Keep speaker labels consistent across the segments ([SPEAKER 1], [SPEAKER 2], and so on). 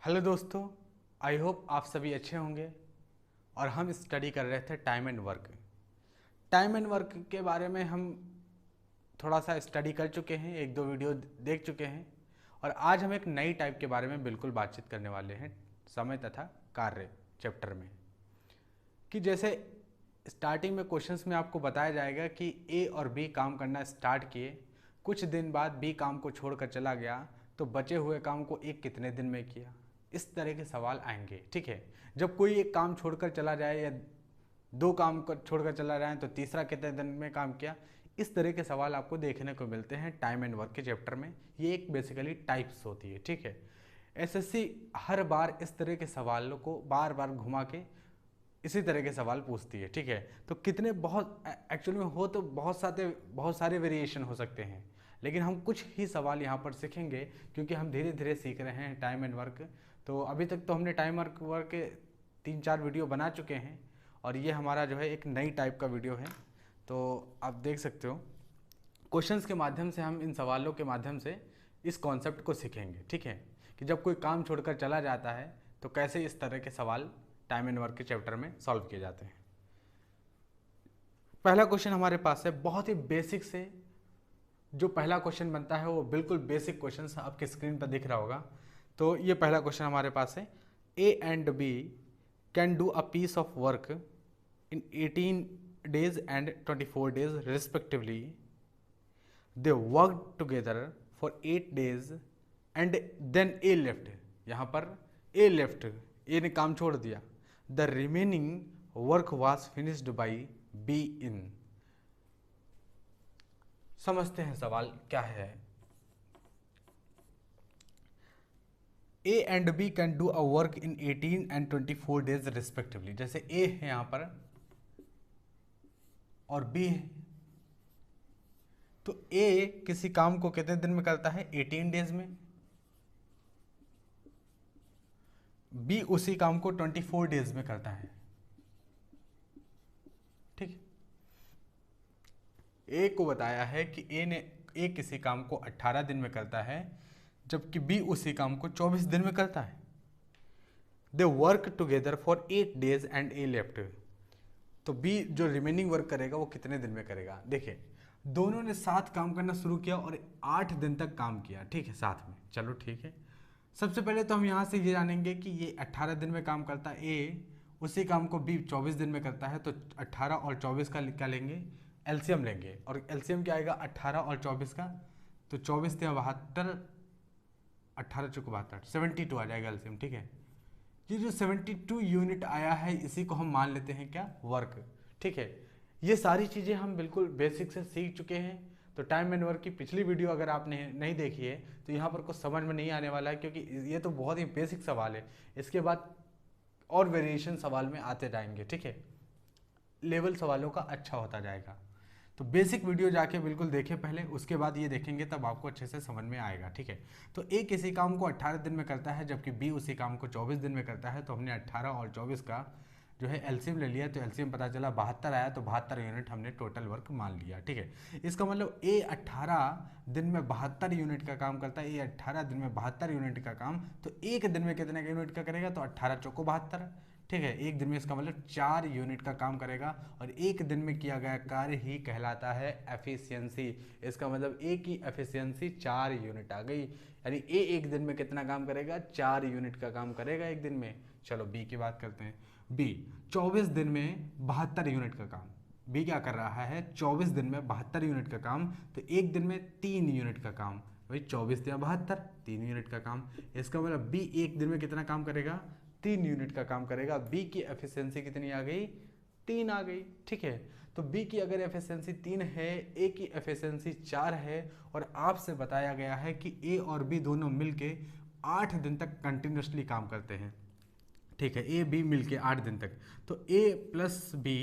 [SPEAKER 1] Hello दोस्तों, I hope आप सभी अच्छे होंगे। और हम स्टडी कर रहे थे time and work. Time and work के बारे में हम थोड़ा सा स्टडी कर चुके हैं, एक दो वीडियो देख चुके हैं। और आज हम एक नई टाइप के बारे में बिल्कुल बातचीत करने वाले हैं, समय तथा कार्य चैप्टर में। कि जैसे स्टार्टिंग में क्वेश्चंस में आपको बताया जाएगा कि ए और बी काम करना स्टार्ट किए, कुछ दिन बाद बी काम को छोड़कर चला गया, तो बचे हुए काम को ए कितने दिन में किया। इस तरह के सवाल आएंगे। ठीक है, जब कोई एक काम छोड़कर चला जाए या दो काम को छोड़कर चला जाए तो तीसरा कितने दिन में काम किया। इस तरह के सवाल आपको देखने को मिलते हैं टाइम एंड वर्क के चैप्टर में। ये एक बेसिकली टाइप्स होती है। ठीक है, एसएससी हर बार इस तरह के सवालों को बार बार घुमा के इसी तरह के सवाल पूछती है। ठीक है, तो कितने बहुत एक्चुअली में हो तो बहुत सारे वेरिएशन हो सकते हैं, लेकिन हम कुछ ही सवाल यहाँ पर सीखेंगे क्योंकि हम धीरे धीरे सीख रहे हैं टाइम एंड वर्क। तो अभी तक तो हमने टाइम वर्क के 3-4 वीडियो बना चुके हैं और ये हमारा जो है एक नई टाइप का वीडियो है। तो आप देख सकते हो, क्वेश्चंस के माध्यम से हम इन सवालों के माध्यम से इस कॉन्सेप्ट को सीखेंगे। ठीक है, कि जब कोई काम छोड़कर चला जाता है तो कैसे इस तरह के सवाल टाइम एंड वर्क के चैप्टर में सॉल्व किए जाते हैं। पहला क्वेश्चन हमारे पास है, बहुत ही बेसिक से जो पहला क्वेश्चन बनता है वो बिल्कुल बेसिक क्वेश्चन आपके स्क्रीन पर दिख रहा होगा। तो ये पहला क्वेश्चन हमारे पास है, A and B can do a piece of work in 18 days and 24 days respectively. They worked together for 8 days and then A left. यहाँ पर A left, A ने काम छोड़ दिया। The remaining work was finished by B in. समझते हैं सवाल क्या है। A and B can do a work in 18 and 24 days respectively. जैसे A है यहाँ पर और बी है, तो ए किसी काम को कितने दिन में करता है, 18 डेज में। बी उसी काम को 24 डेज में करता है। ठीक है, ए को बताया है कि ए किसी काम को 18 दिन में करता है, जबकि बी उसी काम को 24 दिन में करता है। दे work together for 8 days and A left. तो बी जो रिमेनिंग वर्क करेगा वो कितने दिन में करेगा। देखिए, दोनों ने साथ काम करना शुरू किया और 8 दिन तक काम किया। ठीक है, साथ में। चलो ठीक है, सबसे पहले तो हम यहाँ से ये जानेंगे कि ये 18 दिन में काम करता है ए, उसी काम को बी 24 दिन में करता है। तो 18 और 24 का क्या लेंगे, एलसीएम लेंगे। और एलसीएम क्या आएगा 18 और 24 का, तो 24 से 72, 18 चौको 72, 72 आ जाएगा एलसीएम। ठीक है, ये जो 72 यूनिट आया है इसी को हम मान लेते हैं क्या, वर्क। ठीक है, ये सारी चीज़ें हम बिल्कुल बेसिक से सीख चुके हैं। तो टाइम एंड वर्क की पिछली वीडियो अगर आपने नहीं देखी है तो यहाँ पर कुछ समझ में नहीं आने वाला है, क्योंकि ये तो बहुत ही बेसिक सवाल है। इसके बाद और वेरिएशन सवाल में आते जाएंगे। ठीक है, लेवल सवालों का अच्छा होता जाएगा। तो बेसिक वीडियो जाके बिल्कुल देखें पहले, उसके बाद ये देखेंगे तब आपको अच्छे से समझ में आएगा। ठीक है, तो ए किसी काम को 18 दिन में करता है, जबकि बी उसी काम को 24 दिन में करता है। तो हमने 18 और 24 का जो है एलसीएम ले लिया, तो एलसीएम पता चला 72 आया, तो 72 यूनिट हमने टोटल वर्क मान लिया। ठीक है, इसका मतलब ए 18 दिन में 72 यूनिट का काम करता है। ए 18 दिन में 72 यूनिट का काम, तो एक दिन में कितने यूनिट का करेगा, तो 18 चौको 72। ठीक है, एक दिन में इसका मतलब 4 यूनिट का काम करेगा, और एक दिन में किया गया कार्य ही कहलाता है एफिशिएंसी। इसका मतलब ए की एफिशिएंसी 4 यूनिट आ गई, यानी ए एक दिन में कितना काम करेगा, 4 यूनिट का काम करेगा एक दिन में। चलो बी की बात करते हैं। बी 24 दिन में 72 यूनिट का काम, बी क्या कर रहा है, 24 दिन में 72 यूनिट का काम, तो एक दिन में 3 यूनिट का काम। भाई 24 या 72, 3 यूनिट का काम। इसका मतलब बी एक दिन में कितना काम करेगा, 3 यूनिट का काम करेगा। बी की एफिशिएंसी कितनी आ गई, 3 आ गई। ठीक है, तो बी की अगर एफिशिएंसी 3 है, ए की एफिशिएंसी 4 है, और आपसे बताया गया है कि ए और बी दोनों मिलके 8 दिन तक कंटिन्यूसली काम करते हैं। ठीक है, ए बी मिलके 8 दिन तक, तो ए प्लस बी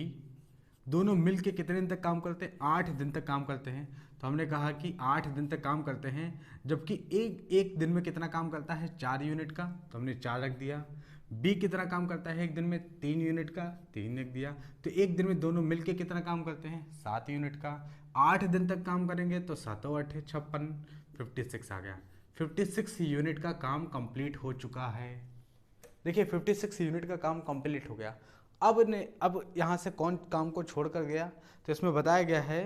[SPEAKER 1] दोनों मिलके कितने दिन तक काम करते हैं, 8 दिन तक काम करते हैं। तो हमने कहा कि 8 दिन तक काम करते हैं, जबकि एक दिन में कितना काम करता है, 4 यूनिट का, तो हमने 4 रख दिया। बी कितना काम करता है एक दिन में, 3 यूनिट का, 3 रख दिया। तो एक दिन में दोनों मिलके कितना काम करते हैं, 7 यूनिट का। 8 दिन तक काम करेंगे तो 7 और 8 56, 56 आ गया। 56 यूनिट का काम कंप्लीट हो चुका है। देखिए 56 यूनिट का काम कंप्लीट हो गया। अब यहाँ से कौन काम को छोड़ कर गया, तो इसमें बताया गया है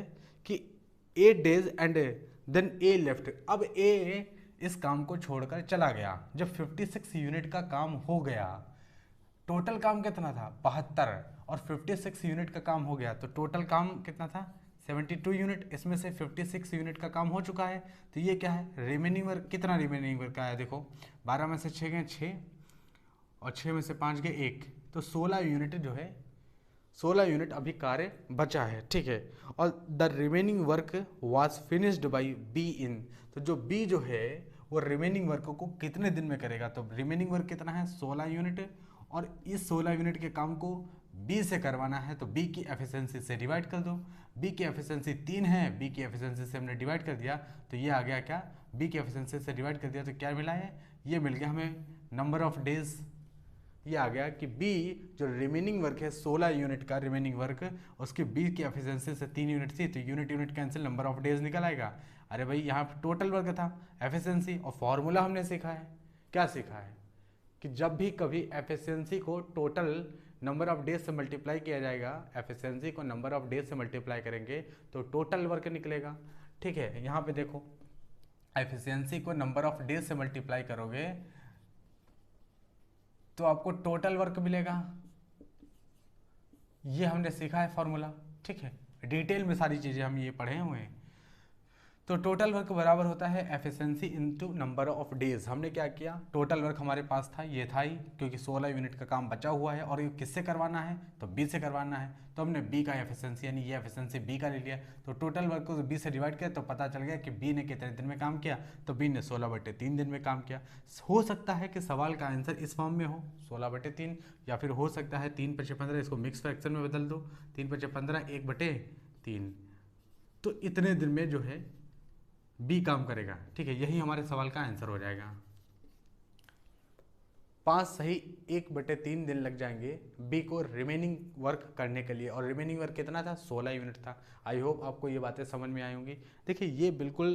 [SPEAKER 1] कि 8 days and then A left. अब ए इस काम को छोड़कर चला गया। जब 56 यूनिट का काम हो गया, टोटल काम कितना था 72, और 56 यूनिट का काम हो गया तो टोटल काम कितना था 72 यूनिट। इसमें से 56 यूनिट का काम हो चुका है, तो ये क्या है रिमेनिंग वर्क। कितना रिमेनिंग वर्क आया देखो, 12 में से 6 गए 6 और 6 में से 5 गए 1, तो 16 यूनिट जो है 16 यूनिट अभी कार्य बचा है, ठीक है। और the remaining work was finished by B in, तो जो बी जो है वो रिमेनिंग वर्क को कितने दिन में करेगा, तो रिमेनिंग वर्क कितना है 16 यूनिट, और इस 16 यूनिट के काम को बी से करवाना है, तो बी की एफिशिएंसी से डिवाइड कर दो। बी की एफिशिएंसी 3 है, बी की एफिशिएंसी से हमने डिवाइड कर दिया, तो ये आ गया क्या, बी की एफिशिएंसी से डिवाइड कर दिया तो क्या मिला है, ये मिल गया हमें नंबर ऑफ डेज। ये आ गया कि बी जो रिमेनिंग वर्क है 16 यूनिट का रिमेनिंग वर्क, उसकी बी की एफिशिएंसी से 3 यूनिट थी, तो unit unit cancel, number of days निकल आएगा। अरे भाई यहाँ पे टोटल वर्क था एफिशिएंसी, और फॉर्मूला हमने सीखा है, क्या सीखा है कि जब भी कभी एफिशिएंसी को टोटल नंबर ऑफ डेज से मल्टीप्लाई किया जाएगा, एफिशिएंसी को नंबर ऑफ डेज से मल्टीप्लाई करेंगे तो टोटल वर्क निकलेगा, ठीक है। यहाँ पे देखो एफिशिएंसी को नंबर ऑफ डेज से मल्टीप्लाई करोगे तो आपको टोटल वर्क मिलेगा। ये हमने सीखा है फॉर्मूला, ठीक है, डिटेल में सारी चीज़ें हम ये पढ़े हुए हैं। तो टोटल वर्क बराबर होता है efficiency into number of days. हमने क्या किया, टोटल वर्क हमारे पास था, ये था ही, क्योंकि 16 यूनिट का काम बचा हुआ है और ये किससे करवाना है, तो बी से करवाना है, तो हमने बी का एफिशिएंसी यानी ये एफिशिएंसी बी का ले लिया। तो टोटल वर्क को बी से डिवाइड किया तो पता चल गया कि बी ने कितने दिन में काम किया, तो बी ने 16/3 दिन में काम किया। हो सकता है कि सवाल का आंसर इस फॉर्म में हो 16/3, या फिर हो सकता है 3×15, इसको मिक्स फ्रैक्शन में बदल दो, 3×15 1/3, तो इतने दिन में जो है बी काम करेगा, ठीक है। यही हमारे सवाल का आंसर हो जाएगा। 5 सही 1/3 दिन लग जाएंगे बी को रिमेनिंग वर्क करने के लिए, और रिमेनिंग वर्क कितना था 16 यूनिट था। आई होप आपको ये बातें समझ में आई होंगी। देखिए ये बिल्कुल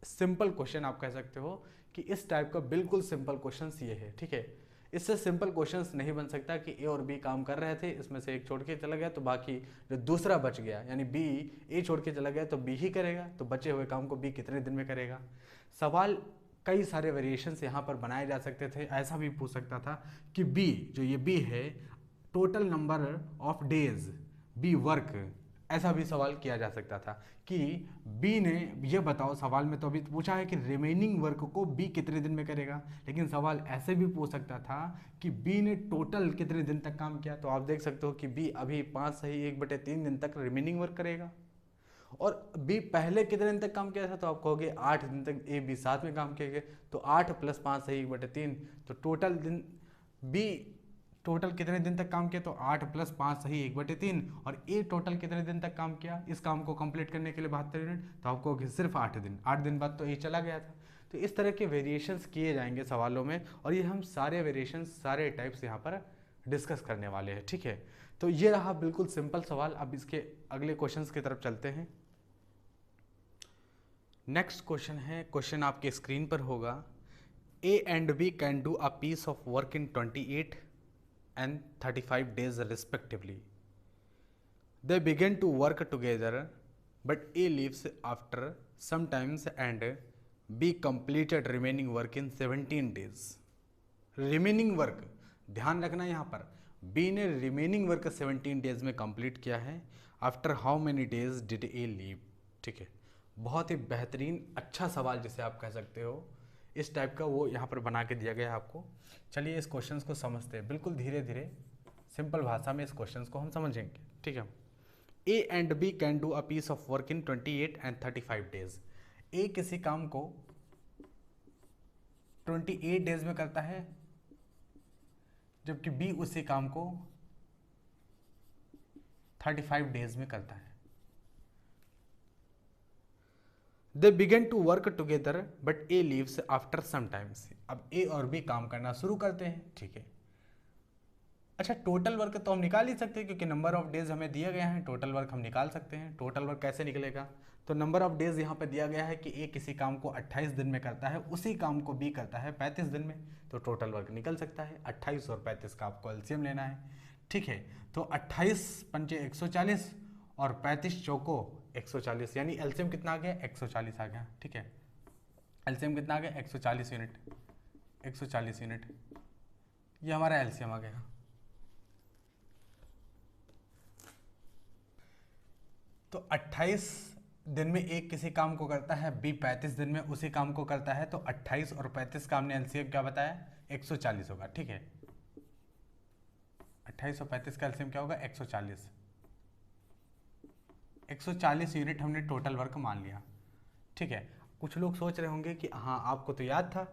[SPEAKER 1] सिंपल क्वेश्चन आप कह सकते हो कि इस टाइप का बिल्कुल सिंपल क्वेश्चन ये है, ठीक है। इससे सिंपल क्वेश्चंस नहीं बन सकता कि ए और बी काम कर रहे थे, इसमें से एक छोड़ के चला गया तो बाकी जो दूसरा बच गया, यानी बी ए छोड़ के चला गया तो बी ही करेगा, तो बचे हुए काम को बी कितने दिन में करेगा। सवाल कई सारे वेरिएशंस यहाँ पर बनाए जा सकते थे। ऐसा भी पूछ सकता था कि बी जो ये बी है total number of days B work, ऐसा भी सवाल किया जा सकता था कि बी ने ये बताओ, सवाल में तो अभी पूछा है कि रिमेनिंग वर्क को बी कितने दिन में करेगा, लेकिन सवाल ऐसे भी पूछ सकता था कि बी ने टोटल कितने दिन तक काम किया। तो आप देख सकते हो कि बी अभी 5 सही 1/3 दिन तक रिमेनिंग वर्क करेगा, और बी पहले कितने दिन तक काम किया था, तो आप कहोगे 8 दिन तक ए बी साथ में काम किए, तो 8 + 5 सही 1/3, तो टोटल दिन बी टोटल कितने दिन तक काम किया, तो 8 + 5 सही 1/3, और ए टोटल कितने दिन तक काम किया इस काम को कंप्लीट करने के लिए 72 यूनिट, तो आपको सिर्फ 8 दिन, 8 दिन बाद तो ए चला गया था। तो इस तरह के वेरिएशंस किए जाएंगे सवालों में, और ये हम सारे वेरिएशंस सारे टाइप्स यहाँ पर डिस्कस करने वाले हैं, ठीक है। तो ये रहा बिल्कुल सिंपल सवाल। अब इसके अगले क्वेश्चंस की तरफ चलते हैं। नेक्स्ट क्वेश्चन है, क्वेश्चन आपके स्क्रीन पर होगा, A and B can do a piece of work in 28 and 35 days respectively. They begin to work together, but A leaves after some times and B completed remaining work in 17 days. Remaining work ध्यान रखना यहाँ पर, B ने remaining work 17 days में complete किया है। After how many days did A leave? ठीक है, बहुत ही बेहतरीन अच्छा सवाल जिसे आप कह सकते हो, इस टाइप का वो यहाँ पर बना के दिया गया है आपको। चलिए इस क्वेश्चन को समझते हैं, बिल्कुल धीरे धीरे सिंपल भाषा में इस क्वेश्चन को हम समझेंगे, ठीक है। A and B can do a piece of work in 28 and 35 days. A किसी काम को 28 डेज में करता है, जबकि बी उसी काम को 35 डेज में करता है। They begin to work together, but A leaves after some times. अब A और B काम करना शुरू करते हैं, ठीक है। अच्छा, टोटल वर्क तो हम निकाल ही सकते हैं क्योंकि नंबर ऑफ डेज हमें दिए गए हैं, टोटल वर्क हम निकाल सकते हैं। टोटल वर्क कैसे निकलेगा, तो नंबर ऑफ डेज यहाँ पे दिया गया है कि ए किसी काम को 28 दिन में करता है, उसी काम को बी करता है 35 दिन में, तो टोटल वर्क निकल सकता है। 28 और 35 का आपको एलसीएम लेना है, ठीक है। तो 28 पंचे 140 और 35 चौको 140, यानी एलसीएम कितना आ गया, 140 आ गया, ठीक है। एलसीएम कितना आ गया, 140 यूनिट, 140 यूनिट, ये हमारा एलसीएम आ गया। तो 28 दिन में एक किसी काम को करता है, बी 35 दिन में उसी काम को करता है, तो 28 और 35 का हमने एलसीएम क्या बताया, 140 होगा, ठीक है। 28 और 35 का एलसीएम क्या होगा, 140। 140 यूनिट हमने टोटल वर्क मान लिया, ठीक है। कुछ लोग सोच रहे होंगे कि हाँ आपको तो याद था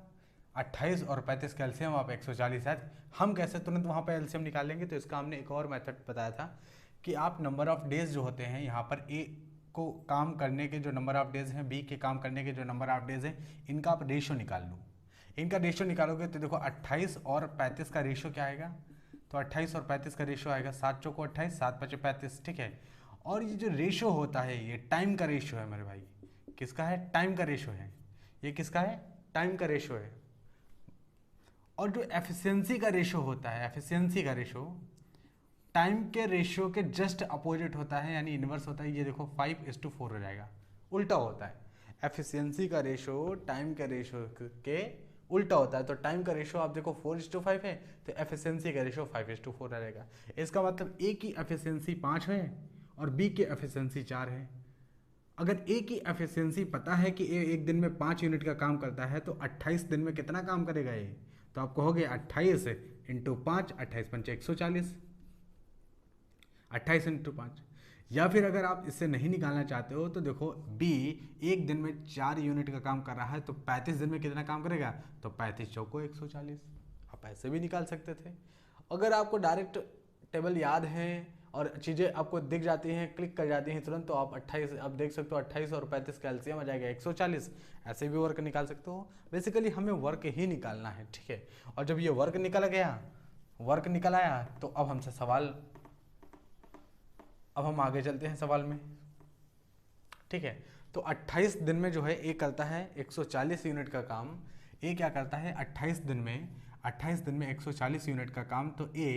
[SPEAKER 1] 28 और 35 का एलसीएम आप 140 है, हम कैसे तुरंत वहाँ पर एलसीएम निकालेंगे। तो इसका हमने एक और मेथड बताया था कि आप नंबर ऑफ डेज जो होते हैं यहाँ पर ए को काम करने के जो नंबर ऑफ डेज हैं, बी के काम करने के जो नंबर ऑफ डेज हैं, इनका आप रेशियो निकाल लो। इनका रेशियो निकालोगे तो देखो 28 और 35 का रेशियो क्या आएगा, तो 28 और 35 का रेशियो आएगा 7 चौको 28, 7 पचे 35, ठीक है। और ये जो रेशियो होता है ये टाइम का रेशियो है मेरे भाई, किसका है, टाइम का रेशियो है, ये किसका है, टाइम का रेशियो है। और जो एफिशिएंसी का रेशियो होता है, एफिशिएंसी का रेशियो टाइम के रेशियो के जस्ट अपोजिट होता है, यानी इन्वर्स होता है। ये देखो 5:4 हो जाएगा, उल्टा होता है। एफिशिएंसी का रेशियो टाइम के रेशियो के उल्टा होता है। तो टाइम का रेशियो आप देखो 4:5 है, तो एफिशिएंसी का रेशियो 5:4 रहेगा। इसका मतलब ए की एफिशिएंसी 5 है और बी की एफिशिएंसी 4 है। अगर ए की एफिशिएंसी पता है कि ए एक दिन में 5 यूनिट का काम करता है, तो 28 दिन में कितना काम करेगा ये, तो आप कहोगे 28 इंटू 5, 28 पंचे 140, 28 इंटू 5। या फिर अगर आप इससे नहीं निकालना चाहते हो तो देखो बी एक दिन में 4 यूनिट का काम कर रहा है, तो 35 दिन में कितना काम करेगा, तो 35 चौको 140। आप ऐसे भी निकाल सकते थे। अगर आपको डायरेक्ट टेबल याद है और चीज़ें आपको दिख जाती हैं, क्लिक कर जाती हैं तुरंत, तो आप 28 आप देख सकते हो 28 और 35 का एलसीएम आ जाएगा 140। ऐसे भी वर्क निकाल सकते हो। बेसिकली हमें वर्क ही निकालना है, ठीक है। और जब ये वर्क निकल गया, वर्क निकल आया, तो अब हमसे सवाल, अब हम आगे चलते हैं सवाल में, ठीक है। तो 28 दिन में जो है ए करता है 140 यूनिट का काम। ए क्या करता है 28 दिन में, 28 दिन में 140 यूनिट का काम। तो ए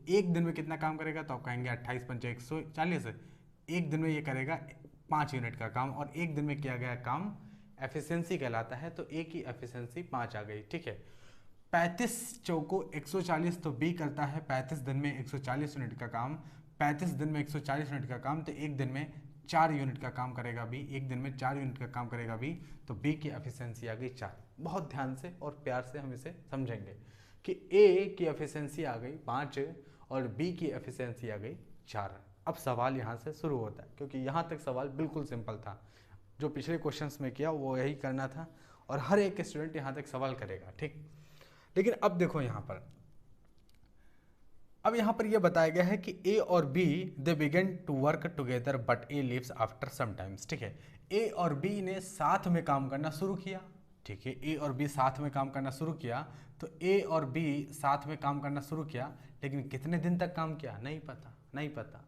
[SPEAKER 1] एक दिन में कितना काम करेगा, तो आप कहेंगे 28 पंचे 140, एक दिन में ये करेगा 5 यूनिट का काम, और एक दिन में किया गया काम एफिशिएंसी कहलाता है। तो ए की एफिशिएंसी 5 आ गई, ठीक है। 35 चौको 140, तो बी करता है 35 दिन में 140 यूनिट का काम। 35 दिन में 140 यूनिट का काम, तो एक दिन में 4 यूनिट का काम करेगा बी, एक दिन में 4 यूनिट का काम करेगा बी। तो बी की एफिशिएंसी आ गई 4। बहुत ध्यान से और प्यार से हम इसे समझेंगे कि ए की एफिशिएंसी आ गई 5 और बी की एफिशिएंसी आ गई 4। अब सवाल यहाँ से शुरू होता है, क्योंकि यहाँ तक सवाल बिल्कुल सिंपल था। जो पिछले क्वेश्चंस में किया वो यही करना था, और हर एक स्टूडेंट यहाँ तक सवाल करेगा, ठीक। लेकिन अब देखो यहाँ पर, अब यहाँ पर यह बताया गया है कि ए और B they began to work together but A leaves after some times, ठीक है। ए और बी ने साथ में काम करना शुरू किया, ठीक है। ए और बी साथ में काम करना शुरू किया, तो ए और बी साथ में काम करना शुरू किया, लेकिन कितने दिन तक काम किया, नहीं पता, नहीं पता।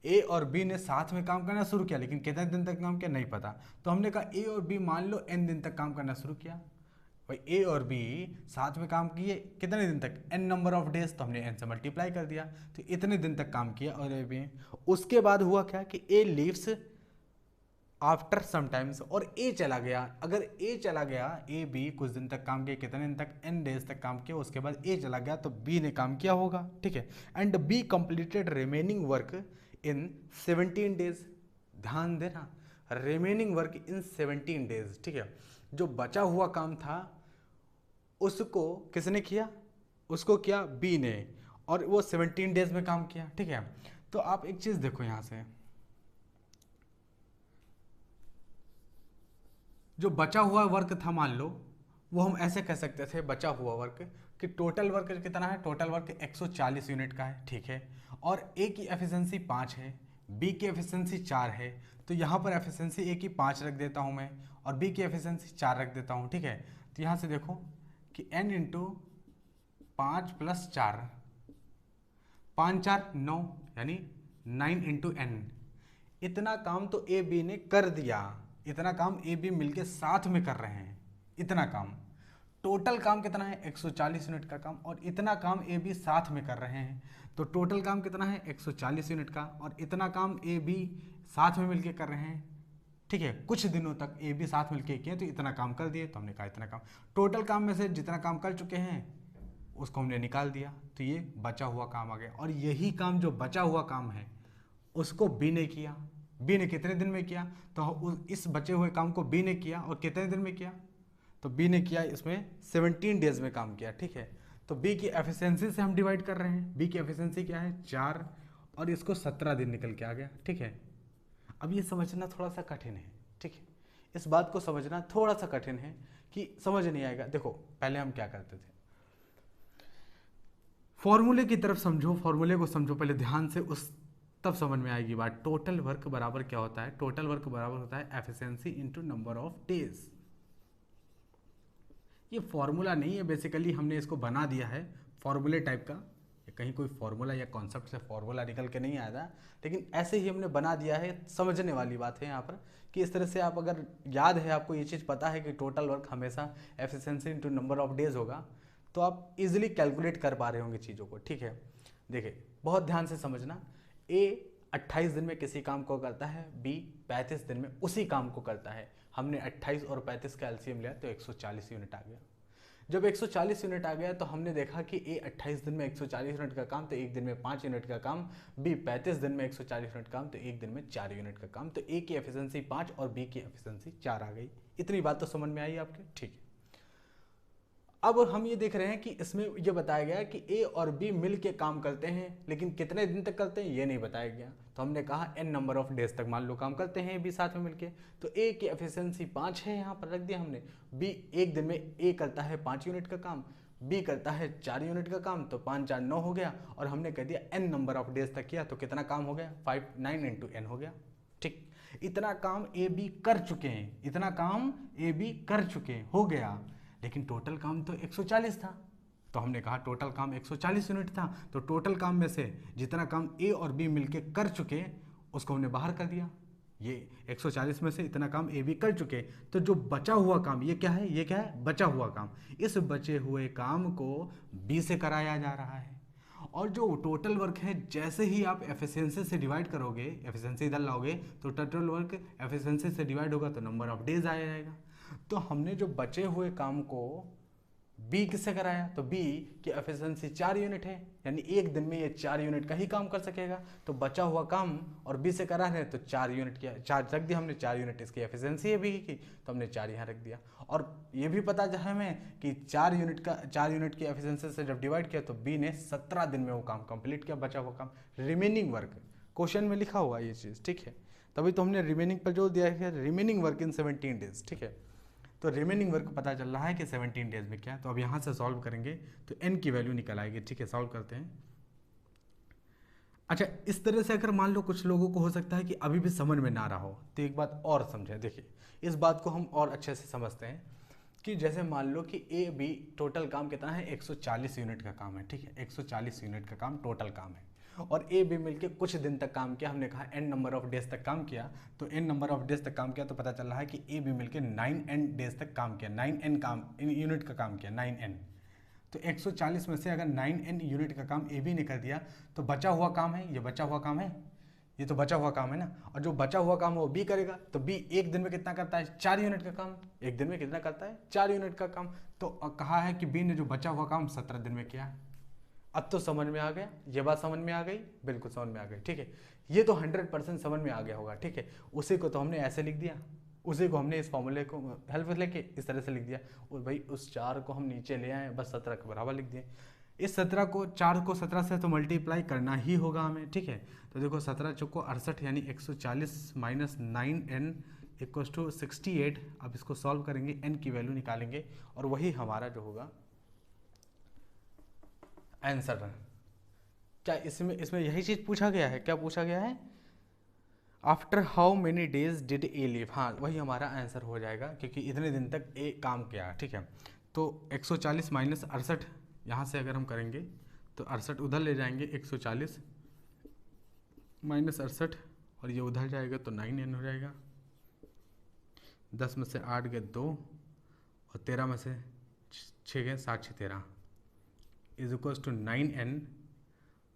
[SPEAKER 1] ए और बी ने साथ में काम करना शुरू किया, लेकिन कितने दिन तक काम किया, नहीं पता। तो हमने कहा ए और बी मान लो n दिन तक काम करना शुरू किया। भाई ए और बी साथ में काम किए कितने दिन तक, n नंबर ऑफ डेज, तो हमने n से मल्टीप्लाई कर दिया, तो इतने दिन तक काम किया। और ए बी, उसके बाद हुआ क्या कि ए लीव्स आफ्टर समटाइम्स, और ए चला गया। अगर ए चला गया, ए बी कुछ दिन तक काम किया, कितने दिन तक, n डेज तक काम किया, उसके बाद ए चला गया, तो बी ने काम किया होगा, ठीक है। And be completed remaining work in 17 days. ध्यान देना, रिमेनिंग वर्क इन 17 डेज, ठीक है। जो बचा हुआ काम था उसको किसने किया, उसको किया बी ने, और वो 17 डेज में काम किया, ठीक है। तो आप एक चीज देखो यहां से, जो बचा हुआ वर्क था मान लो, वो हम ऐसे कह सकते थे बचा हुआ वर्क कि टोटल वर्क कितना है, टोटल वर्क 140 यूनिट का है, ठीक है। और ए की एफिशिएंसी 5 है, बी की एफिशिएंसी 4 है, तो यहाँ पर एफिशिएंसी ए की 5 रख देता हूँ मैं, और बी की एफिशिएंसी 4 रख देता हूँ, ठीक है। तो यहाँ से देखो कि n इंटू 5 + 4, 5 4 9 यानी 9 इंटू एन। इतना काम तो ए बी ने कर दिया, इतना काम ए बी मिलके साथ में कर रहे हैं, इतना काम। टोटल काम कितना है 140 यूनिट का काम, और इतना काम ए बी साथ में कर रहे हैं, तो टोटल काम कितना है 140 यूनिट का, और इतना काम ए बी साथ में मिलके कर रहे हैं। ठीक है, कुछ दिनों तक ए बी साथ मिलके किए तो इतना काम कर दिए, तो हमने कहा इतना काम। टोटल काम में से जितना काम कर चुके हैं उसको हमने निकाल दिया, तो ये बचा हुआ काम आ गया। और यही काम जो बचा हुआ काम है उसको बी ने किया। बी ने कितने दिन में किया, तो इस बचे हुए काम को बी ने किया, और कितने दिन में किया, तो बी ने किया इसमें 17 डेज में काम किया। ठीक है, तो बी की एफिशिएंसी से हम डिवाइड कर रहे हैं। बी की एफिशिएंसी क्या है 4, और इसको 17 दिन निकल के आ गया। ठीक है, अब ये समझना थोड़ा सा कठिन है। ठीक है, इस बात को समझना थोड़ा सा कठिन है कि समझ नहीं आएगा। देखो पहले हम क्या करते थे, फॉर्मूले की तरफ समझो, फॉर्मूले को समझो पहले ध्यान से, उस तब समझ में आएगी बात। टोटल वर्क बराबर क्या होता है, टोटल वर्क बराबर होता है efficiency into number of days. ये फॉर्मूला नहीं है, बेसिकली हमने इसको बना दिया है फॉर्मूले टाइप का। कहीं कोई फॉर्मूला या कॉन्सेप्ट से फॉर्मूला निकल के नहीं आया था, लेकिन ऐसे ही हमने बना दिया है। समझने वाली बात है यहाँ पर कि इस तरह से आप अगर याद है, आपको ये चीज़ पता है कि टोटल वर्क हमेशा efficiency into number of days होगा, तो आप इजीली कैलकुलेट कर पा रहे होंगे चीज़ों को। ठीक है, देखिए बहुत ध्यान से समझना। ए 28 दिन में किसी काम को करता है, बी 35 दिन में उसी काम को करता है। हमने 28 और 35 का एलसीएम लिया तो 140 यूनिट आ गया। जब 140 यूनिट आ गया तो हमने देखा कि ए 28 दिन में 140 यूनिट का काम तो एक दिन में 5 यूनिट का काम, बी 35 दिन में 140 यूनिट काम तो एक दिन में 4 यूनिट का काम। तो ए की एफिशिएंसी 5 और बी की एफिशिएंसी 4 आ गई। इतनी बात तो समझ में आई आपके? ठीक है, अब हम ये देख रहे हैं कि इसमें ये बताया गया कि ए और बी मिल के काम करते हैं, लेकिन कितने दिन तक करते हैं ये नहीं बताया गया। तो हमने कहा एन नंबर ऑफ डेज तक मान लो काम करते हैं बी साथ में मिलके। तो ए की एफिशिएंसी 5 है, यहाँ पर रख दिया हमने। बी एक दिन में ए करता है 5 यूनिट का काम, बी करता है 4 यूनिट का काम, तो 5 4 9 हो गया। और हमने कह दिया एन नंबर ऑफ डेज तक किया, तो कितना काम हो गया 9 इंटू एन हो गया। ठीक, इतना काम ए बी कर चुके हैं, इतना काम ए बी कर चुके हैं, हो गया। लेकिन टोटल काम तो 140 था, तो हमने कहा टोटल काम 140 यूनिट था, तो टोटल काम में से जितना काम ए और बी मिलके कर चुके उसको हमने बाहर कर दिया। ये 140 में से इतना काम ए बी कर चुके, तो जो बचा हुआ काम ये क्या है, ये क्या है बचा हुआ काम। इस बचे हुए काम को बी से कराया जा रहा है। और जो टोटल वर्क है जैसे ही आप एफिशिएंसी से डिवाइड करोगे, एफिशिएंसी इधर लाओगे तो टोटल वर्क एफिशिएंसी से डिवाइड होगा तो नंबर ऑफ डेज आ जाएगा। तो हमने जो बचे हुए काम को बी किससे कराया, तो बी की एफिशिएंसी 4 यूनिट है, यानी एक दिन में ये 4 यूनिट का ही काम कर सकेगा। तो बचा हुआ काम और बी से करा रहे तो 4 यूनिट किया, 4 रख दिया हमने, 4 यूनिट इसकी एफिशिएंसी है बी की, तो हमने 4 यहाँ रख दिया। और ये भी पता है हमें कि 4 यूनिट की एफिशिएंसी से जब डिवाइड किया तो बी ने 17 दिन में वो काम कंप्लीट किया, बचा हुआ काम रिमेनिंग वर्क। क्वेश्चन में लिखा हुआ ये चीज़, ठीक है, तभी तो हमने रिमेनिंग पर जोर दिया है, रिमेनिंग वर्क इन 17 डेज। ठीक है, तो रिमेनिंग वर्क पता चल रहा है कि 17 डेज में क्या है। तो अब यहाँ से सॉल्व करेंगे तो n की वैल्यू निकल आएगी। ठीक है, सॉल्व करते हैं। अच्छा, इस तरह से अगर मान लो कुछ लोगों को हो सकता है कि अभी भी समझ में ना रहा हो, तो एक बात और समझें। देखिए, इस बात को हम और अच्छे से समझते हैं कि जैसे मान लो कि ए बी टोटल काम कितना है 140 यूनिट का काम है। ठीक है, 140 यूनिट का काम टोटल काम है, और ए बी मिलके कुछ दिन तक काम किया। हमने कहा एन नंबर ऑफ डेज तक काम किया, तो एन नंबर ऑफ डेज तक काम किया तो पता चल रहा है कि ए बी मिलके 9n डेज तक काम किया, 9n काम यूनिट का काम किया, 9n। तो 140 में से अगर 9n यूनिट का काम ए बी ने कर दिया तो बचा हुआ काम है, ये बचा हुआ काम है, ये तो बचा हुआ काम है ना। और जो बचा हुआ काम है वो बी करेगा, तो बी एक दिन में कितना करता है 4 यूनिट का काम, एक दिन में कितना करता है 4 यूनिट का काम। तो कहा है कि बी ने जो बचा हुआ काम 17 दिन में किया। अब तो समझ में आ गया, ये बात समझ में आ गई, बिल्कुल समझ में आ गई। ठीक है, ये तो 100% समझ में आ गया होगा। ठीक है, उसी को तो हमने ऐसे लिख दिया, उसी को हमने इस फॉर्मूले को हेल्प लेके इस तरह से लिख दिया। और भाई उस 4 को हम नीचे ले आए, बस 17 के बराबर लिख दिए। इस 17 को 4 को 17 से तो मल्टीप्लाई करना ही होगा हमें। ठीक है, तो देखो 17 चौको 68 यानी 140 माइनस 9n इक्वल्स टू 68। अब इसको सॉल्व करेंगे, n की वैल्यू निकालेंगे और वही हमारा जो होगा आंसर। क्या इसमें यही चीज़ पूछा गया है? क्या पूछा गया है? After how many days did a live. हाँ, वही हमारा आंसर हो जाएगा, क्योंकि इतने दिन तक ए काम किया। ठीक है, तो 140 माइनस 68 यहाँ से अगर हम करेंगे तो 68 उधर ले जाएंगे, 140 माइनस 68, और ये उधर जाएगा तो 9n हो जाएगा। 10 में से 8 गए 2, और 13 में से 6 गए 7 6 13 इज इक्वल्स टू 9n।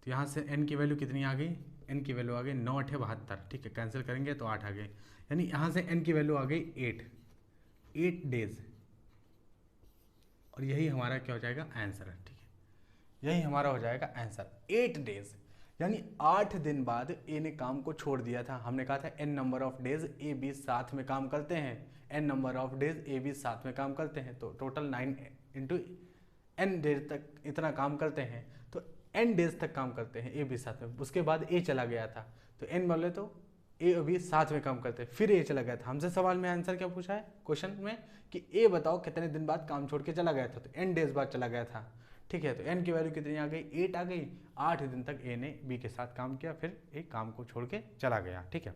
[SPEAKER 1] तो यहाँ से n की वैल्यू कितनी आ गई, n की वैल्यू आ गई 9 8 72, ठीक है, कैंसिल करेंगे तो 8 आ गए, यानी यहाँ से n की वैल्यू आ गई 8 डेज, और यही हमारा क्या हो जाएगा आंसर, ठीक है, यही हमारा हो जाएगा आंसर 8 डेज, यानी 8 दिन बाद ए ने काम को छोड़ दिया था। हमने कहा था n number of days A B साथ में काम करते हैं, n number of days A B साथ में काम करते हैं, तो टोटल 9 इंटू n डेज तक इतना काम करते हैं, तो n डेज तक काम करते हैं ए बी साथ में। उसके बाद ए चला गया था, तो n बोले तो ए और बी साथ में काम करते हैं, फिर ए चला गया था। हमसे सवाल में आंसर क्या पूछा है क्वेश्चन में कि ए बताओ कितने दिन बाद काम छोड़ के चला गया था, तो n डेज बाद चला गया था, ठीक है। तो n की वैल्यू कितनी आ गई, 8 आ गई। 8 दिन तक ए ने बी के साथ काम किया, फिर ए काम को छोड़ के चला गया, ठीक है।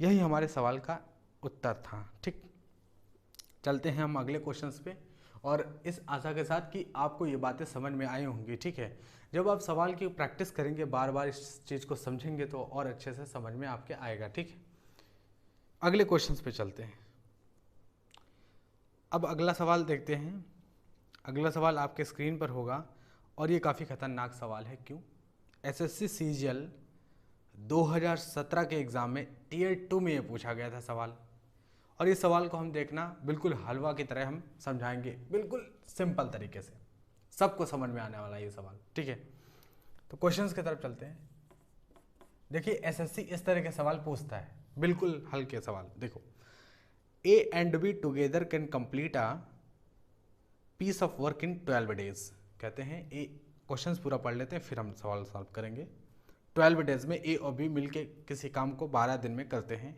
[SPEAKER 1] यही हमारे सवाल का उत्तर था, ठीक। चलते हैं हम अगले क्वेश्चंस पे, और इस आशा के साथ कि आपको ये बातें समझ में आई होंगी, ठीक है। जब आप सवाल की प्रैक्टिस करेंगे, बार बार इस चीज़ को समझेंगे, तो और अच्छे से समझ में आपके आएगा, ठीक है। अगले क्वेश्चंस पे चलते हैं। अब अगला सवाल देखते हैं। अगला सवाल आपके स्क्रीन पर होगा, और ये काफ़ी खतरनाक सवाल है। क्यों? एसएससी सीजीएल 2017 के एग्ज़ाम में टियर 2 में ये पूछा गया था सवाल, और इस सवाल को हम देखना बिल्कुल हलवा की तरह हम समझाएंगे, बिल्कुल सिंपल तरीके से, सबको समझ में आने वाला ये सवाल, ठीक है। तो क्वेश्चंस की तरफ चलते हैं। देखिए एसएससी इस तरह के सवाल पूछता है, बिल्कुल हल्के सवाल। देखो, A and B together can complete a piece of work in 12 days. कहते हैं ए, क्वेश्चंस पूरा पढ़ लेते हैं फिर हम सवाल सॉल्व करेंगे। 12 डेज में ए और बी मिलके किसी काम को 12 दिन में करते हैं।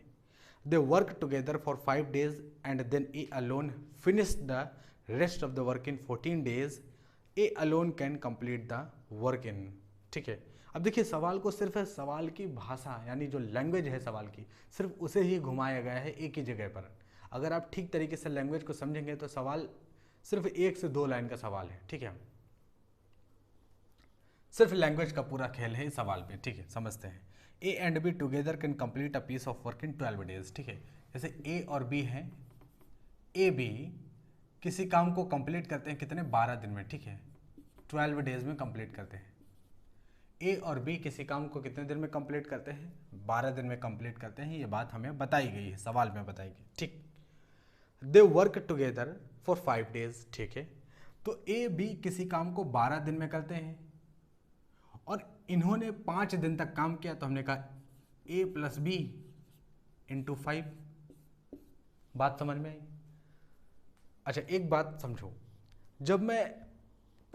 [SPEAKER 1] They work together for 5 days and then A alone finish the rest of the work in 14 days. A alone can complete the work in, ठीक है। अब देखिए सवाल को सिर्फ सवाल की भाषा, यानी जो लैंग्वेज है सवाल की, सिर्फ उसे ही घुमाया गया है एक ही जगह पर। अगर आप ठीक तरीके से लैंग्वेज को समझेंगे तो सवाल सिर्फ 1 से 2 लाइन का सवाल है, ठीक है। सिर्फ लैंग्वेज का पूरा खेल है इस सवाल पे, ठीक है। समझते हैं। A and B together can complete a piece of work in 12 days, ठीक है। जैसे ए और बी हैं, ए बी किसी काम को कंप्लीट करते हैं कितने, 12 दिन में, ठीक है। 12 डेज में कंप्लीट करते हैं। ए और बी किसी काम को कितने दिन में कंप्लीट करते हैं, 12 दिन में कंप्लीट करते हैं। ये बात हमें बताई गई है, सवाल में बताई गई, ठीक। दे वर्क टुगेदर फॉर 5 डेज, ठीक है। तो ए बी किसी काम को 12 दिन में करते हैं, और इन्होंने 5 दिन तक काम किया, तो हमने कहा ए प्लस बी इंटू 5। बात समझ में आई? अच्छा एक बात समझो, जब मैं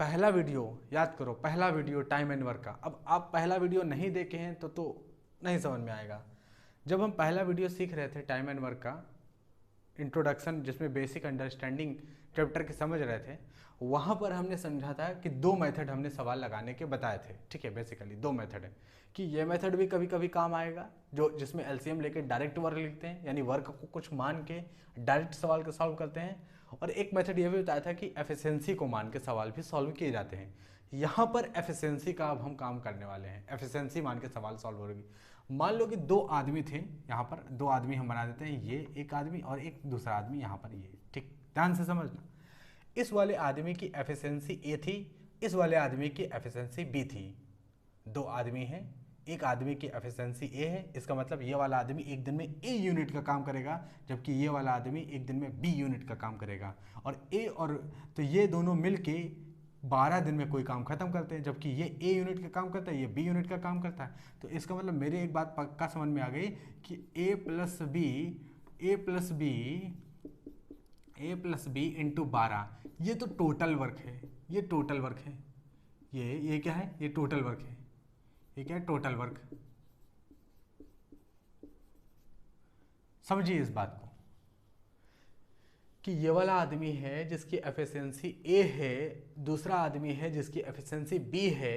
[SPEAKER 1] पहला वीडियो, याद करो पहला वीडियो टाइम एंड वर्क का, अब आप पहला वीडियो नहीं देखे हैं तो नहीं समझ में आएगा। जब हम पहला वीडियो सीख रहे थे टाइम एंड वर्क का इंट्रोडक्शन, जिसमें बेसिक अंडरस्टैंडिंग चैप्टर की समझ रहे थे, वहाँ पर हमने समझा था कि 2 मेथड हमने सवाल लगाने के बताए थे, ठीक है। बेसिकली 2 मेथड है कि ये मेथड भी कभी कभी काम आएगा, जो जिसमें एलसीएम लेके डायरेक्ट वर्क लिखते हैं, यानी वर्क को कुछ मान के डायरेक्ट सवाल को सॉल्व करते हैं। और एक मेथड ये भी बताया था कि एफिशिएंसी को मान के सवाल भी सॉल्व किए जाते हैं। यहाँ पर एफिशिएंसी का अब हम काम करने वाले हैं, एफिशिएंसी मान के सवाल सॉल्व होगी। मान लो कि 2 आदमी थे, यहाँ पर 2 आदमी हम बना देते हैं, ये एक आदमी और एक दूसरा आदमी यहाँ पर, ये, ठीक। ध्यान से समझना, इस वाले आदमी की एफिशिएंसी ए थी, इस वाले आदमी की एफिशिएंसी बी थी। 2 आदमी हैं, एक आदमी की एफिशिएंसी ए है, इसका मतलब ये वाला आदमी एक दिन में ए यूनिट का काम करेगा, जबकि ये वाला आदमी एक दिन में बी यूनिट का काम करेगा। और ए और तो ये दोनों मिलके 12 दिन में कोई काम खत्म करते हैं, जबकि ये ए यूनिट का काम करता है, ये बी यूनिट का काम करता है। तो इसका मतलब मेरी एक बात पक्का समझ में आ गई कि ए प्लस बी इंटू 12, ये तो टोटल वर्क है, ये टोटल वर्क है। ये क्या है, ये टोटल वर्क है। ये क्या है, टोटल वर्क। समझिए इस बात को कि ये वाला आदमी है जिसकी एफिशिएंसी ए है, दूसरा आदमी है जिसकी एफिशिएंसी बी है।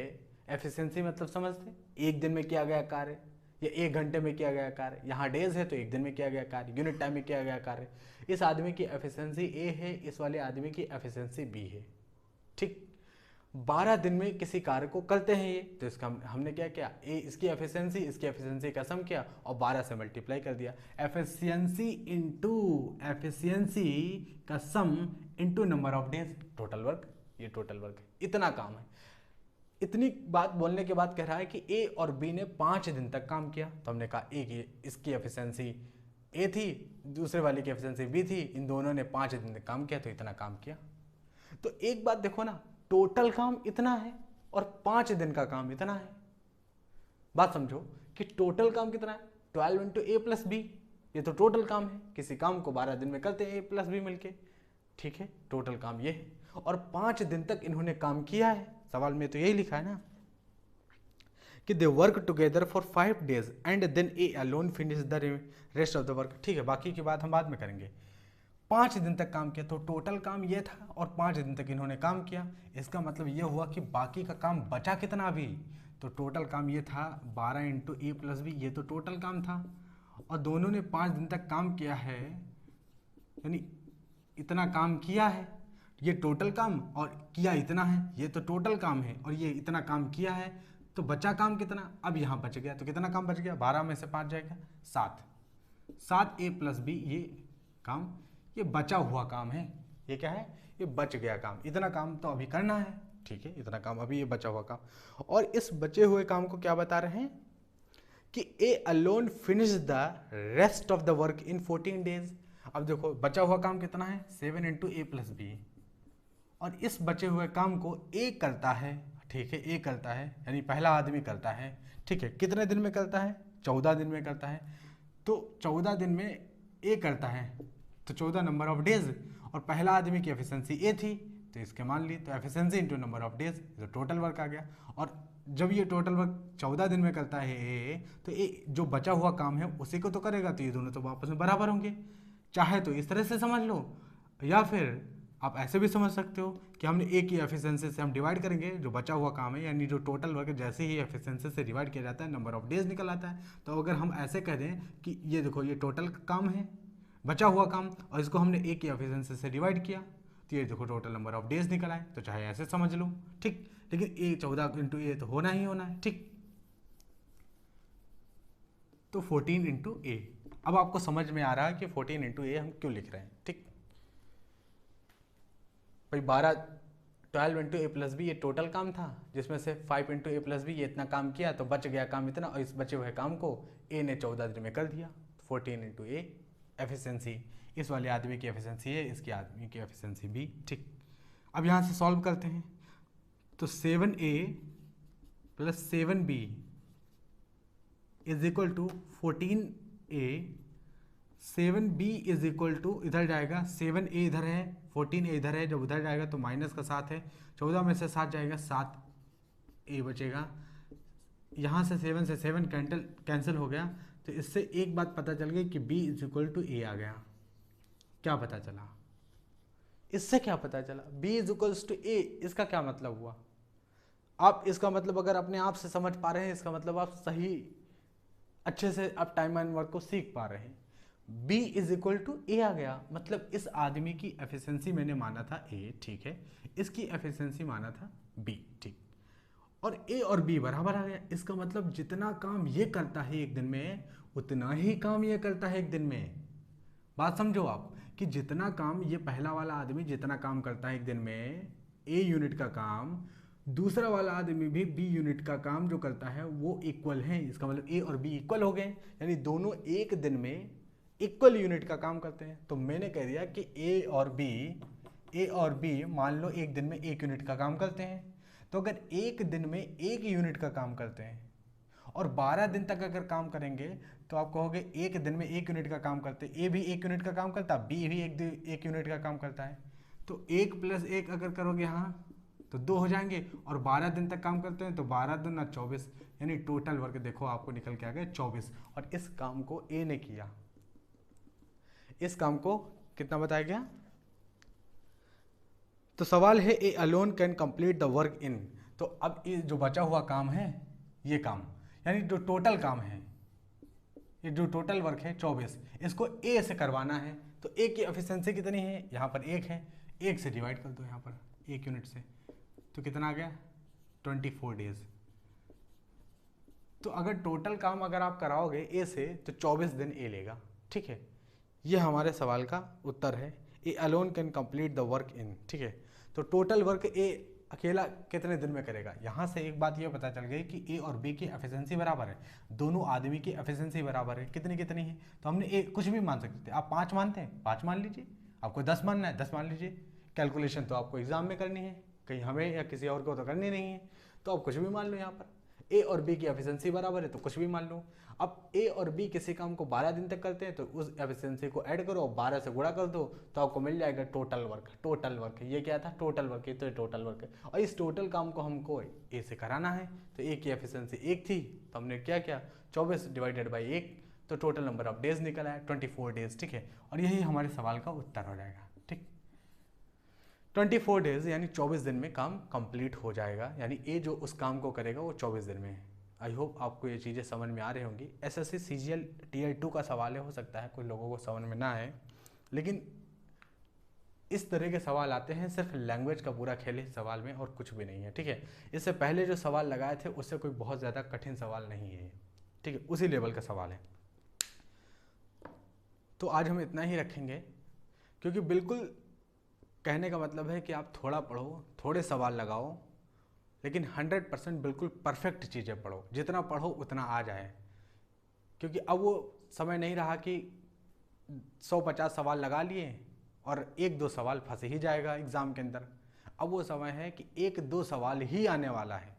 [SPEAKER 1] एफिशिएंसी मतलब समझते, एक दिन में किया गया कार्य या 1 घंटे में किया गया कार्य। यहाँ डेज है तो 1 दिन में किया गया कार्य, यूनिट टाइम में किया गया कार्य। इस आदमी की एफिशिएंसी ए है, इस वाले आदमी की एफिशिएंसी बी है, ठीक। 12 दिन में किसी कार्य को करते हैं ये, तो इसका हमने क्या किया, ए इसकी एफिशिएंसी का सम किया और 12 से मल्टीप्लाई कर दिया। एफिशिएंसी का sum into number of days, total work, ये टोटल वर्क है, इतना काम है। इतनी बात बोलने के बाद कह रहा है कि ए और बी ने 5 दिन तक काम किया, तो हमने कहा ए की इसकी एफिशिएंसी ए थी, दूसरे वाले की एफिशिएंसी बी थी, इन दोनों ने 5 दिन तक काम किया, तो इतना काम किया। तो एक बात देखो ना, टोटल काम इतना है और 5 दिन का काम इतना है। बात समझो कि टोटल काम कितना है, 12 इंटू ए प्लस बी, ये तो टोटल काम है। किसी काम को 12 दिन में करते हैं ए प्लस बी मिलके, ठीक है, टोटल काम ये है। और 5 दिन तक इन्होंने काम किया है, सवाल में तो यही लिखा है ना कि they work together for 5 days and then A alone finish the rest of the work. ठीक है, बाकी की बात हम बाद में करेंगे। 5 दिन तक काम किया, तो टोटल काम ये था और 5 दिन तक इन्होंने काम किया। इसका मतलब ये हुआ कि बाकी का काम बचा कितना अभी, तो टोटल काम ये था 12 इंटू ए प्लस बी, ये तो टोटल काम था। और दोनों ने 5 दिन तक काम किया है, यानी इतना काम किया है, ये टोटल काम, और किया इतना है, ये तो टोटल काम है, और ये इतना काम किया है, तो बचा काम कितना, अब यहाँ बच गया, तो कितना काम बच गया, 12 में से 5 जाएगा 7 ए प्लस बी, ये काम, ये बचा हुआ काम है। ये क्या है, ये बच गया काम, इतना काम तो अभी करना है, ठीक है, इतना काम अभी, ये बचा हुआ काम। और इस बचे हुए काम को क्या बता रहे हैं कि ए alone finish the rest of the work in 14 days. अब देखो बचा हुआ काम कितना है, 7 इंटू ए प्लस बी, और इस बचे हुए काम को ए करता है, ठीक है, ए करता है, यानी पहला आदमी करता है, ठीक है। कितने दिन में करता है, 14 दिन में करता है, तो 14 दिन में ए करता है, तो 14 नंबर ऑफ डेज, और पहला आदमी की एफिशिएंसी ए थी, तो इसके मान ली, तो efficiency into number of days, तो टोटल वर्क आ गया। और जब ये टोटल वर्क 14 दिन में करता है ए, तो ए जो बचा हुआ काम है उसी को तो करेगा, तो ये दोनों तो आपस में बराबर होंगे। चाहे तो इस तरह से समझ लो, या फिर आप ऐसे भी समझ सकते हो कि हमने ए की एफिशिएंसी से हम डिवाइड करेंगे जो बचा हुआ काम है, यानी जो टोटल वर्क है, जैसे ही एफिशिएंसी से डिवाइड किया जाता है नंबर ऑफ डेज निकल आता है। तो अगर हम ऐसे कह दें कि ये देखो ये टोटल काम है, बचा हुआ काम, और इसको हमने ए की एफिशिएंसी से डिवाइड किया, तो ये देखो टोटल नंबर ऑफ डेज निकल आए, तो चाहे ऐसे समझ लो, ठीक। लेकिन ए 14 इंटू ए तो होना ही होना है, ठीक। तो 14 इंटू ए, अब आपको समझ में आ रहा है कि 14 इंटू ए हम क्यों लिख रहे हैं, ठीक। भाई 12 इंटू ए प्लस बी ये टोटल काम था, जिसमें से 5 इंटू ए प्लस बी ये इतना काम किया, तो बच गया काम इतना, और इस बचे हुए काम को ए ने 14 दिन में कर दिया। 14 इंटू ए एफिशिएंसी, इस वाले आदमी की एफिशिएंसी है, इसकी आदमी की एफिशिएंसी बी, ठीक। अब यहाँ से सॉल्व करते हैं, तो 7a plus 7b is equal to 14a, 7b is equal to, इधर जाएगा 7a इधर है, 14a इधर है, जब उधर जाएगा तो माइनस का 7 है, 14 में से 7 जाएगा, 7a बचेगा। यहाँ से 7 से 7 कैंसिल हो गया, तो इससे एक बात पता चल गई कि b is equal to a आ गया। क्या पता चला, इससे क्या पता चला, b is equals to a, इसका क्या मतलब हुआ। आप इसका मतलब अगर अपने आप से समझ पा रहे हैं, इसका मतलब आप सही अच्छे से आप टाइम एंड वर्क को सीख पा रहे हैं। b इज इक्वल टू ए आ गया, मतलब इस आदमी की एफिशिएंसी मैंने माना था a, ठीक है, इसकी एफिशिएंसी माना था b, ठीक, और a और b बराबर आ गया। इसका मतलब जितना काम ये करता है एक दिन में, उतना ही काम ये करता है एक दिन में। बात समझो आप कि जितना काम ये पहला वाला आदमी जितना काम करता है एक दिन में a यूनिट का काम, दूसरा वाला आदमी भी b यूनिट का काम जो करता है वो इक्वल है। इसका मतलब a और b इक्वल हो गए, यानी दोनों एक दिन में इक्वल यूनिट का काम करते हैं। तो मैंने कह दिया कि a और b मान लो एक दिन में 1 यूनिट का काम करते हैं। तो अगर एक दिन में 1 यूनिट का काम करते हैं और 12 दिन तक अगर काम करेंगे, तो आप कहोगे एक दिन में 1 यूनिट का काम करते, ए भी 1 यूनिट का काम करता, बी भी एक यूनिट का काम करता है। तो 1 + 1 अगर करोगे यहाँ तो 2 हो जाएंगे, और 12 दिन तक काम करते हैं तो 12 दूना 24, यानी टोटल वर्क देखो आपको निकल के आ गया 24। और इस काम को ए ने किया, इस काम को कितना बताया गया। तो सवाल है ए alone can complete the work इन, तो अब ये जो बचा हुआ काम है, ये काम यानी जो टोटल काम है, ये जो टोटल वर्क है 24, इसको ए से करवाना है। तो ए की एफिशिएंसी कितनी है, यहाँ पर 1 है, 1 से डिवाइड कर दो, यहाँ पर 1 यूनिट से, तो कितना आ गया 24 डेज। तो अगर टोटल काम अगर आप कराओगे ए से तो 24 दिन ए लेगा। ठीक है, ये हमारे सवाल का उत्तर है। ए alone can complete the work in. ठीक है, तो टोटल वर्क ए अकेला कितने दिन में करेगा। यहाँ से एक बात ये पता चल गई कि ए और बी की एफिशिएंसी बराबर है, दोनों आदमी की एफिशिएंसी बराबर है। कितनी कितनी है, तो हमने ए कुछ भी मान सकते थे। आप 5 मानते हैं, 5 मान लीजिए। आपको 10 मानना है, 10 मान लीजिए। कैलकुलेशन तो आपको एग्जाम में करनी है, कहीं हमें या किसी और को तो करनी नहीं है, तो आप कुछ भी मान लो। यहाँ पर ए और बी की एफिशिएंसी बराबर है तो कुछ भी मान लो। अब ए और बी किसी काम को 12 दिन तक करते हैं तो उस एफिशिएंसी को ऐड करो, 12 से गुणा कर दो तो आपको मिल जाएगा टोटल वर्क। टोटल वर्क ये क्या था, टोटल वर्क, ये तो टोटल वर्क है। और इस टोटल काम को हमको ए से कराना है, तो ए की एफिशिएंसी 1 थी तो हमने क्या किया 24 डिवाइडेड बाई 1, तो टोटल नंबर ऑफ डेज निकल आया 24 डेज। ठीक है, और यही हमारे सवाल का उत्तर हो जाएगा। ठीक, 24 डेज यानी 24 दिन में काम कंप्लीट हो जाएगा, यानी ए जो उस काम को करेगा वो 24 दिन में है। आई होप आपको ये चीज़ें समझ में आ रही होंगी। एसएससी सीजीएल टीयर 2 का सवाल है, हो सकता है कुछ लोगों को समझ में ना आए, लेकिन इस तरह के सवाल आते हैं। सिर्फ लैंग्वेज का पूरा खेल इस सवाल में और कुछ भी नहीं है। ठीक है, इससे पहले जो सवाल लगाए थे उससे कोई बहुत ज़्यादा कठिन सवाल नहीं है। ठीक है, उसी लेवल का सवाल है। तो आज हम इतना ही रखेंगे, क्योंकि बिल्कुल कहने का मतलब है कि आप थोड़ा पढ़ो, थोड़े सवाल लगाओ, लेकिन 100% बिल्कुल परफेक्ट चीज़ें पढ़ो। जितना पढ़ो उतना आ जाए, क्योंकि अब वो समय नहीं रहा कि 150 सवाल लगा लिए और 1-2 सवाल फंस ही जाएगा एग्ज़ाम के अंदर। अब वो समय है कि 1-2 सवाल ही आने वाला है।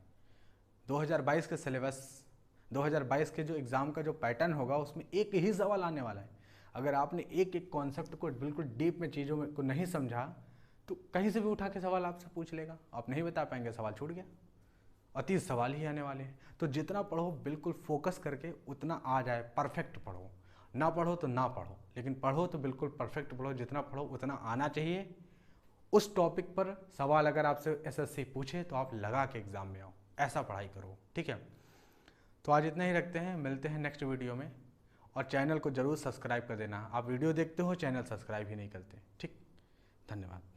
[SPEAKER 1] 2022 के सिलेबस, 2022 के जो एग्ज़ाम का जो पैटर्न होगा उसमें एक ही सवाल आने वाला है। अगर आपने एक एक कॉन्सेप्ट को बिल्कुल डीप में चीज़ों में को नहीं समझा तो कहीं से भी उठा के सवाल आपसे पूछ लेगा, आप नहीं बता पाएंगे, सवाल छूट गया। और 30 सवाल ही आने वाले हैं। तो जितना पढ़ो बिल्कुल फोकस करके उतना आ जाए, परफेक्ट पढ़ो। ना पढ़ो तो ना पढ़ो, लेकिन पढ़ो तो बिल्कुल परफेक्ट पढ़ो। जितना पढ़ो उतना आना चाहिए। उस टॉपिक पर सवाल अगर आपसे एसएससी पूछे तो आप लगा के एग्ज़ाम में आओ, ऐसा पढ़ाई करो। ठीक है, तो आज इतना ही रखते हैं, मिलते हैं नेक्स्ट वीडियो में। और चैनल को ज़रूर सब्सक्राइब कर देना। आप वीडियो देखते हो, चैनल सब्सक्राइब ही नहीं करते। ठीक, धन्यवाद।